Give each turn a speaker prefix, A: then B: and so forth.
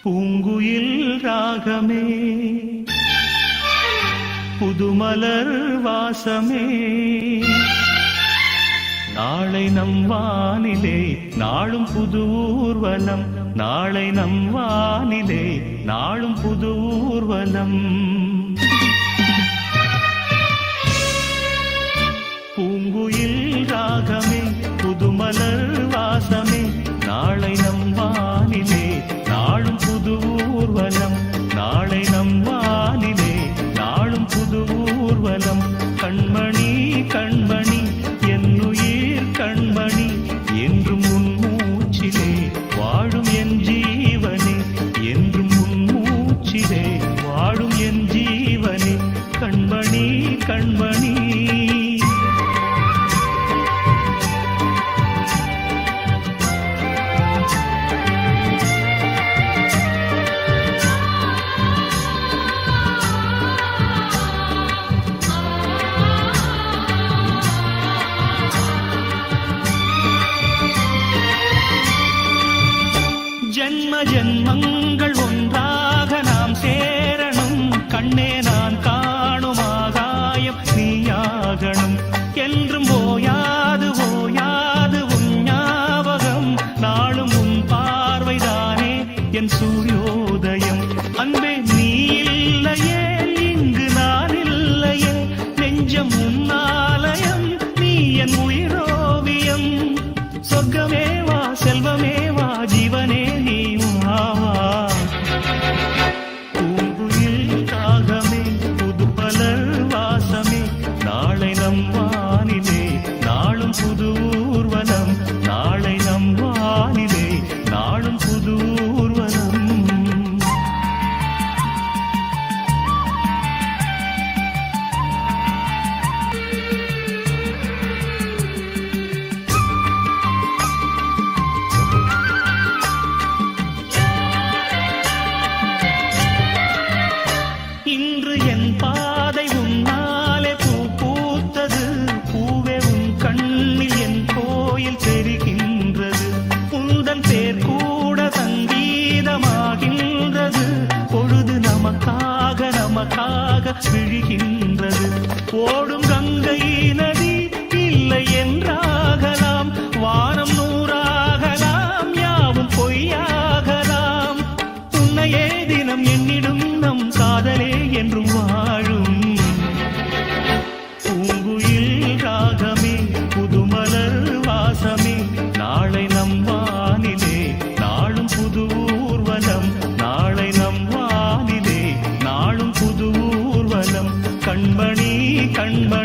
A: பூங்குயில் ராகமே புதுமலர் வாசமே நாளை நம் வானிலே நாளும் புது ஊர்வலம் நாளை நம் வானிலே நாளும் புது ஊர்வலம் பூங்குயில் ராகமே புதுமலர் வாசமே நாளை நம் வானிலே நாளும் புது ஊர்வலம் நாளை நம் வானிலே நாளும் புது ஊர்வலம் கண்மணி கண்மணி என்னுயிர் கண்மணி என்றும் உன் மூச்சிலே வாழும் என் ஜீவனே என்றும் உன் மூச்சிலே வாழும் என் ஜீவனே கண்மணி கண்மணி ஜன்ம ஜன்மங்கள் ஒன்றாக நாம் சேரணும் கண்ணே நான் காணும் ஆகாயம் நீயாகணும் என்றும் ஓயாது ஓயாது உன் ஞாபகம் நாளும் உன் பார்வைதானே என் சூரியோதயம் அன்பே நீ இல்லையே இங்கு நான் இல்லையே நெஞ்சம் உன்னாலயம் நீ என் உயிரோவியம் சொர்க்கமேவா செல்வமேவா ஜீவனே நீ வாவா பூங்குயில் ராகமே புதுமலர் வாசமே நாளை நம் வானிலே நாளும் புது ஊர்வலம் நாளை நம் வானிலே நாளும் புது ஊர்வலம் இன்று என் பாதை உன்னாலே பூ பூத்தது பூவே உன் கண்ணில் என் கோயில் தெரிகின்றது உந்தன் பேர் கூட சங்கீதமாகின்றது பொழுது நமக்காக விழுகின்றது ஓடும் கங்கை நதி இல்லை என்றாகலாம் வானம் நூறாகலாம் யாவும் பொய்யாகலாம் உன்னையே தினம் என்னிடும் நம் காதலே என்றும் வாழும் பூங்குயில் ராகமே புதுமலர் வாசமே நாளை நம் வானிலே நாளும் புது ஊர்வலம் நாளை நம் வானிலே நாளும் புது ஊர்வலம் கண்மணி கண்மணி